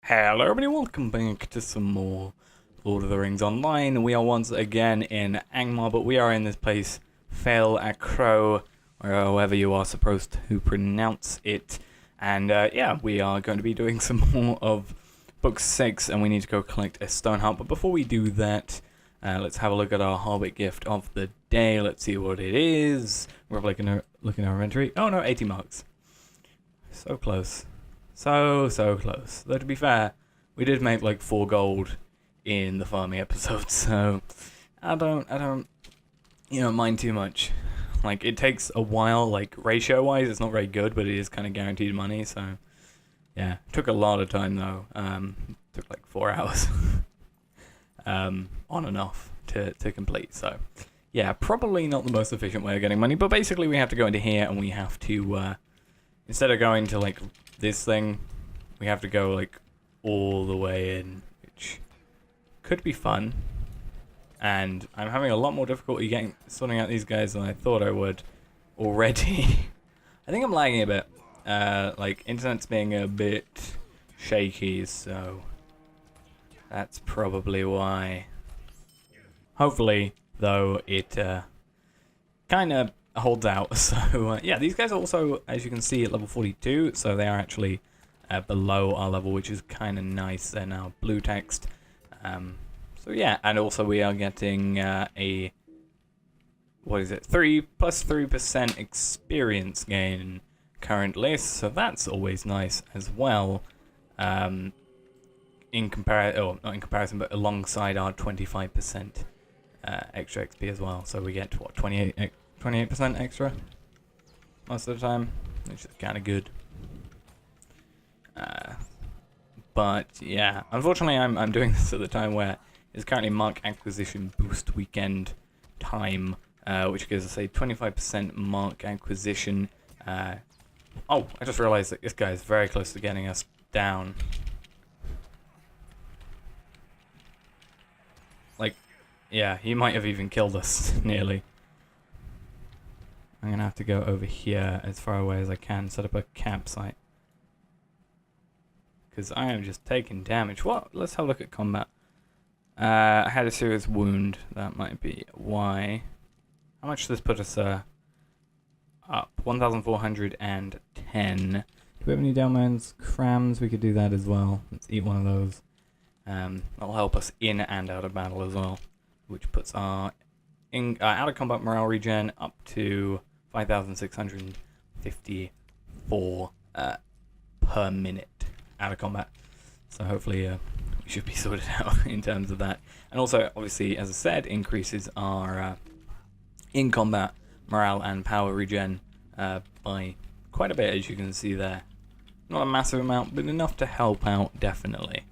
Hello everybody, welcome back to some more Lord of the Rings Online. We are once again in Angmar, but we are in this place, Fel Acro, or however you are supposed to pronounce it. And yeah, we are going to be doing some more of Book 6, and we need to go collect a stone heart. But before we do that, let's have a look at our Hobbit gift of the day. Let's see what it is. We're probably going to look in our inventory. Oh no, 80 marks. So close. So close. Though to be fair, we did make like 4 gold in the farming episode, so I don't mind too much. Like, it takes a while, like ratio-wise, it's not very good, but it is kind of guaranteed money, so yeah. Took a lot of time though. Took like 4 hours on and off to complete, so yeah, probably not the most efficient way of getting money, but basically we have to go into here and we have to, instead of going to like this thing, we have to go like all the way in, which could be fun. And I'm having a lot more difficulty sorting out these guys than I thought I would already. I think I'm lagging a bit. Like, internet's being a bit shaky, so that's probably why. Hopefully, though, it kind of holds out. So yeah, these guys are also, as you can see, at level 42, so they are actually below our level, which is kind of nice. They're now blue text. So yeah, and also we are getting a, what is it, 3% experience gain currently, so that's always nice as well. Not in comparison, but alongside our 25% extra XP as well. So we get what, 28% extra most of the time, which is kind of good. But yeah, unfortunately I'm doing this at the time where it's currently Mark Acquisition Boost Weekend time, which gives us a 25% Mark Acquisition. Oh, I just realized that this guy is very close to getting us down. Like, yeah, he might have even killed us, nearly. I'm gonna have to go over here as far away as I can, set up a campsite. Because I am just taking damage. What? Let's have a look at combat. I had a serious wound. That might be why. How much does this put us up? 1,410. Do we have any downlands crams? We could do that as well. Let's eat one of those. That'll help us in and out of battle as well. Which puts our out of combat morale regen up to 5,654 per minute out of combat. So hopefully we should be sorted out in terms of that. And also, obviously, as I said, increases our in combat morale and power regen by quite a bit, as you can see there. Not a massive amount, but enough to help out, definitely.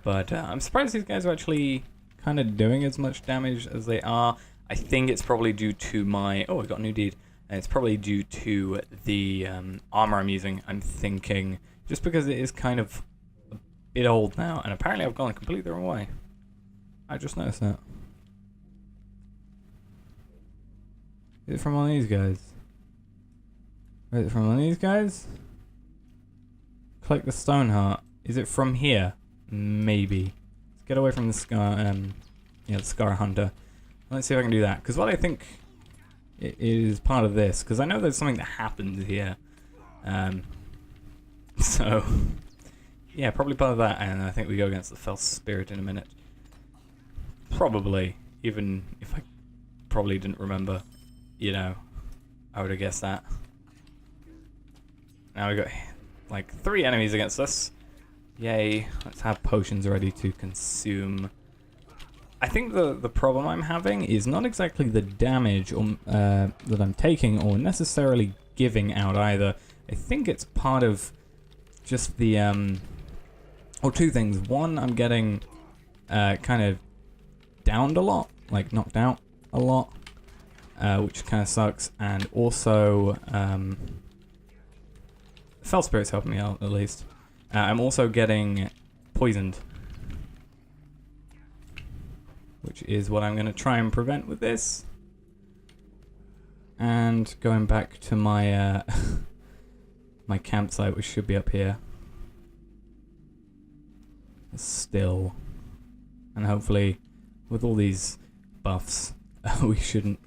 But I'm surprised these guys are actually kind of doing as much damage as they are. I think it's probably due to my... Oh, I got a new deed. And it's probably due to the armor I'm using, I'm thinking. Just because it is kind of a bit old now. And apparently I've gone completely the wrong way. I just noticed that. Is it from one of these guys? Is it from one of these guys? Collect the stone heart. Is it from here? Maybe. Let's get away from the Scar, the Scar Hunter. Let's see if I can do that. Because what I think it is part of this, because I know there's something that happens here. So, yeah, probably part of that, and I think we go against the Fell Spirit in a minute. Probably, even if I probably didn't remember, you know, I would have guessed that. Now we got like 3 enemies against us. Yay, let's have potions ready to consume. I think the problem I'm having is not exactly the damage that I'm taking or necessarily giving out either. I think it's part of just the, or 2 things. One, I'm getting kind of downed a lot, like knocked out a lot, which kind of sucks. And also, Fell Spirit's helping me out, at least. I'm also getting poisoned, which is what I'm going to try and prevent with this. And going back to my my campsite, which should be up here. still. And hopefully, with all these buffs, we shouldn't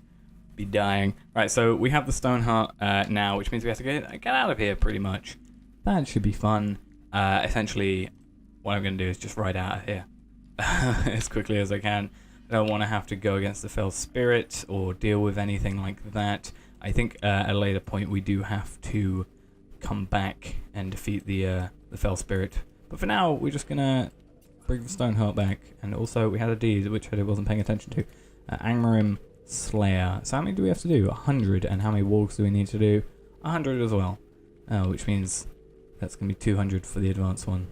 be dying. Right, so we have the stone heart now, which means we have to get out of here, pretty much. That should be fun. Essentially, what I'm going to do is just ride out of here as quickly as I can. I don't want to have to go against the fell spirit or deal with anything like that. I think at a later point we do have to come back and defeat the fell spirit. But for now, we're just going to bring the stone heart back. And also, we had a deed, which I wasn't paying attention to. Angmar Slayer. So how many do we have to do? 100. And how many walks do we need to do? 100 as well. Which means that's going to be 200 for the advanced one.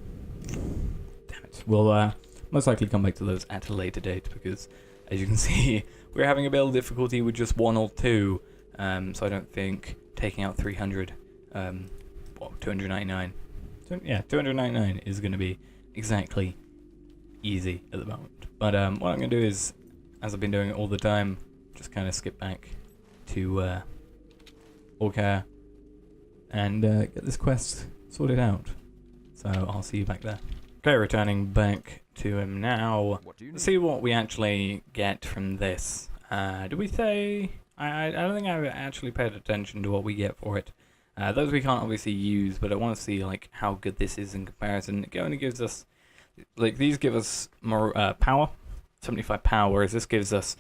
Damn it. We'll most likely come back to those at a later date because, as you can see, we're having a build difficulty with just 1 or 2. So I don't think taking out 300, 299. Yeah, 299 is going to be exactly easy at the moment. But what I'm going to do is, as I've been doing it all the time, just kind of skip back to Orca and get this quest sorted out. So I'll see you back there. Okay, returning back to him now. Let's see what we actually get from this. Did we say... I don't think I actually paid attention to what we get for it. Those we can't obviously use, but I want to see like how good this is in comparison. It only gives us... Like, these give us more power, 75 power, whereas this gives us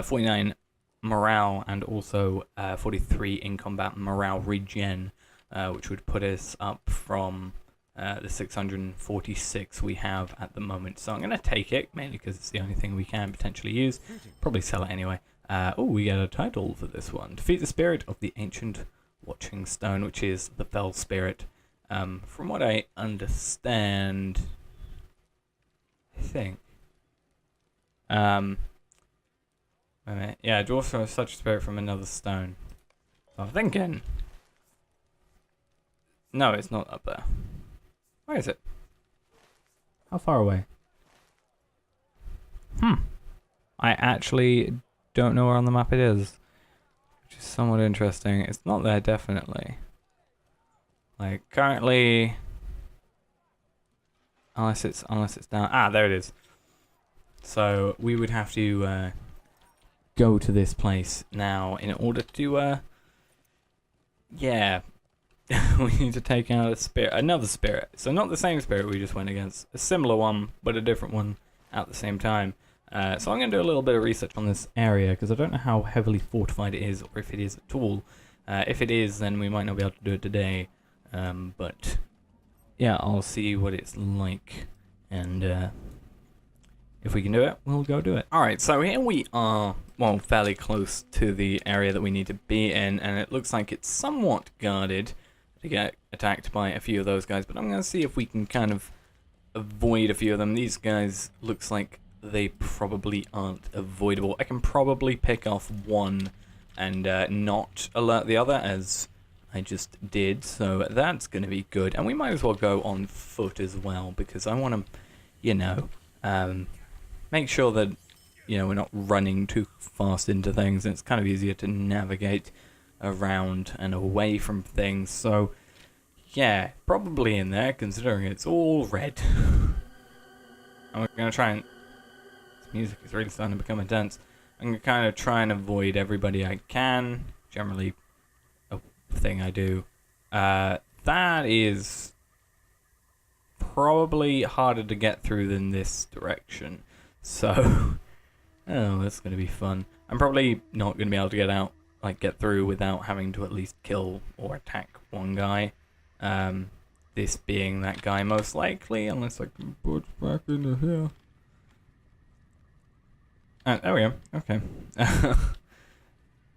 49 morale and also 43 in combat morale regen, which would put us up from the 646 we have at the moment. So I'm going to take it, mainly because it's the only thing we can potentially use. Probably sell it anyway. Oh, we get a title for this one. Defeat the spirit of the ancient watching stone, which is the fell spirit. From what I understand, I think. Yeah, dwarf from such a spirit from another stone. So I'm thinking. No, it's not up there. Where is it? How far away? I actually don't know where on the map it is, which is somewhat interesting. It's not there, definitely. Like, currently, unless it's down. Ah, there it is. So we would have to go to this place now in order to yeah. We need to take out a spirit, another spirit. So not the same spirit we just went against, a similar one, but a different one at the same time. So I'm going to do a little bit of research on this area, because I don't know how heavily fortified it is, or if it is at all. If it is, then we might not be able to do it today. But yeah, I'll see what it's like, and if we can do it, we'll go do it. Alright, so here we are, well, fairly close to the area that we need to be in, and it looks like it's somewhat guarded to get attacked by a few of those guys, but I'm going to see if we can kind of avoid a few of them. These guys looks like they probably aren't avoidable. I can probably pick off one and not alert the other, as I just did, so that's going to be good. And we might as well go on foot as well, because I want to, you know, make sure that, you know, we're not running too fast into things, and it's kind of easier to navigate around and away from things. So yeah, probably in there, considering it's all red. I'm going to try and... This music is really starting to become intense. I'm going to kind of try and avoid everybody I can. Generally a thing I do. That is probably harder to get through than this direction. So, oh, that's going to be fun. I'm probably not going to be able to get out, like get through without having to at least kill or attack one guy. This being that guy most likely, unless I can put back into here. There we go. Okay.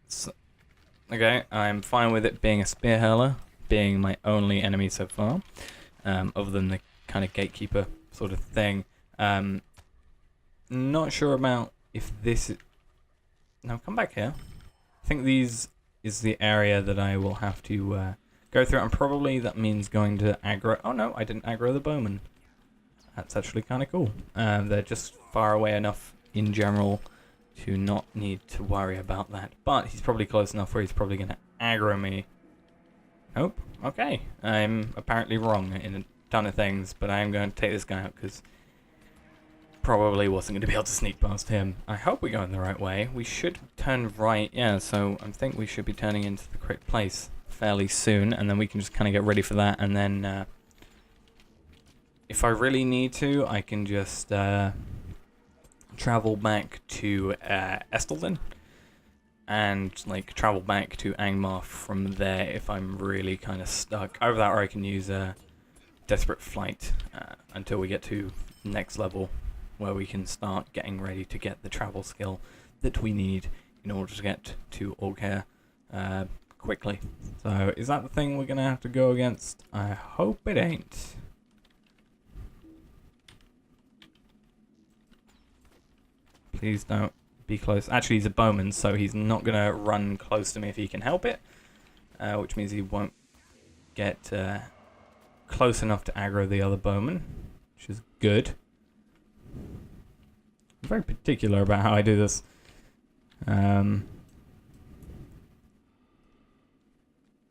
So, okay, I'm fine with it being a spear hurler, being my only enemy so far, other than the kind of gatekeeper sort of thing. Not sure about if this is... No, come back here. I think these is the area that I will have to go through, and probably that means going to aggro... Oh no, I didn't aggro the bowman. That's actually kind of cool. They're just far away enough in general to not need to worry about that. But he's probably close enough where he's probably going to aggro me. Nope. Okay. I'm apparently wrong in a ton of things, but I am going to take this guy out because probably wasn't going to be able to sneak past him. I hope we're going the right way. We should turn right, yeah, so I think we should be turning into the correct place fairly soon, and then we can just kind of get ready for that, and then if I really need to, I can just travel back to Estelden, and like travel back to Angmar from there if I'm really kind of stuck. Over that, or I can use a desperate flight until we get to next level, where we can start getting ready to get the travel skill that we need in order to get to Orghair quickly. So is that the thing we're gonna have to go against? I hope it ain't. Please don't be close. Actually, he's a bowman, so he's not gonna run close to me if he can help it, which means he won't get close enough to aggro the other bowman, which is good. I'm very particular about how I do this. I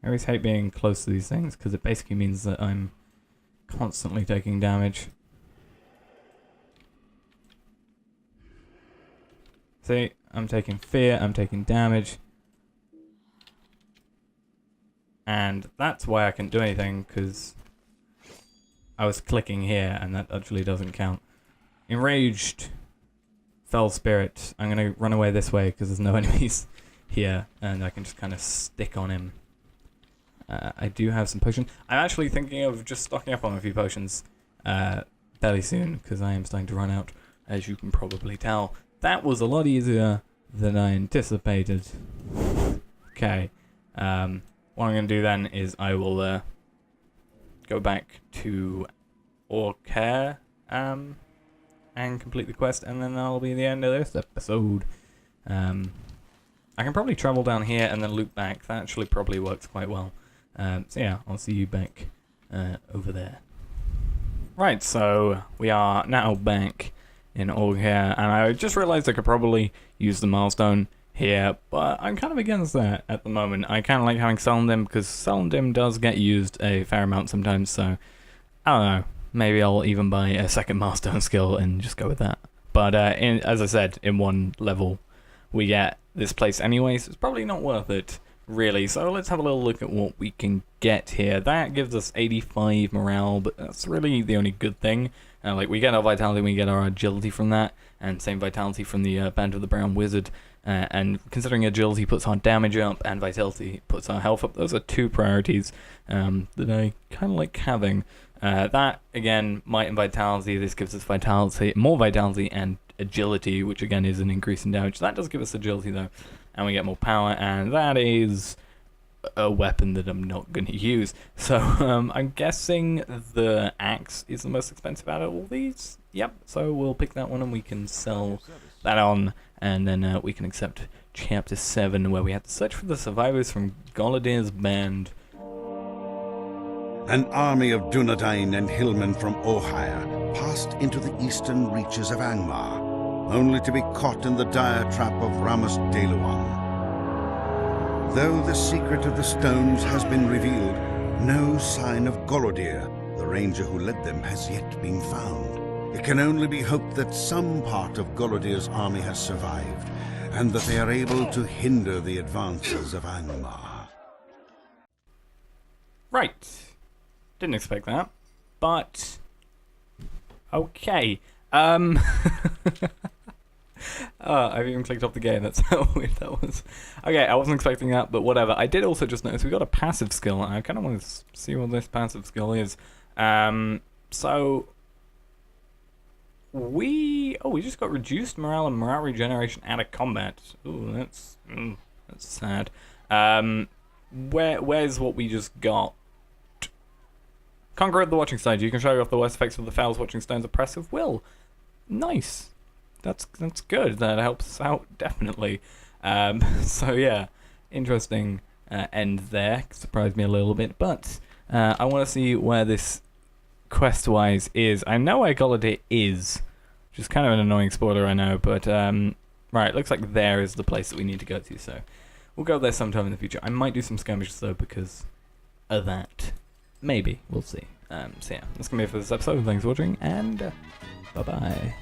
always hate being close to these things because it basically means that I'm constantly taking damage. See, I'm taking fear, I'm taking damage. And that's why I couldn't do anything, because I was clicking here and that actually doesn't count. Enraged. Fell Spirit. I'm going to run away this way because there's no enemies here and I can just kind of stick on him. I do have some potions. I'm actually thinking of just stocking up on a few potions fairly soon because I am starting to run out, as you can probably tell. That was a lot easier than I anticipated. Okay. What I'm going to do then is I will go back to Orghair and complete the quest, and then that'll be the end of this episode. I can probably travel down here and then loop back. That actually probably works quite well. So yeah, I'll see you back over there. Right, so we are now back in Orghair, and I just realized I could probably use the milestone here, but I'm kind of against that at the moment. I kind of like having Celandine because Celandine does get used a fair amount sometimes, so I don't know. Maybe I'll even buy a second milestone skill and just go with that. But as I said, in one level we get this place anyway, so it's probably not worth it, really. So let's have a little look at what we can get here. That gives us 85 morale, but that's really the only good thing. Like, we get our vitality, we get our agility from that, and same vitality from the Band of the Brown Wizard. And considering agility puts our damage up and vitality puts our health up, those are two priorities that I kind of like having. That, again, might and vitality, this gives us vitality, more vitality and agility, which again is an increase in damage. That does give us agility though, and we get more power, and that is a weapon that I'm not going to use. So I'm guessing the axe is the most expensive out of all these. Yep, so we'll pick that one and we can sell that on, and then we can accept Chapter 7, where we have to search for the survivors from Golodir's band. An army of Dunedain and hillmen from Orghair passed into the eastern reaches of Angmar, only to be caught in the dire trap of Ramus Deluan. Though the secret of the stones has been revealed, no sign of Golodir, the ranger who led them, has yet been found. It can only be hoped that some part of Golodir's army has survived, and that they are able to hinder the advances of Angmar. Right. Didn't expect that, but okay. I've even clicked off the game. That's how weird that was. Okay, I wasn't expecting that, but whatever. I did also just notice we got a passive skill, and I kind of want to see what this passive skill is. So we just got reduced morale and morale regeneration out of combat. Ooh, that's sad. Where's what we just got? Conqueror of the Watching Stones. You can show off the worst effects of the Fowl's Watching Stone's oppressive will. Nice. That's good. That helps us out, definitely. So yeah, interesting end there. Surprised me a little bit, but I want to see where this quest-wise is. I know where Golodir is, which is kind of an annoying spoiler, I know, but right, looks like there is the place that we need to go to, so we'll go there sometime in the future. I might do some skirmishes though because of that. Maybe. We'll see. So yeah, that's going to be it for this episode. Thanks for watching, and bye-bye.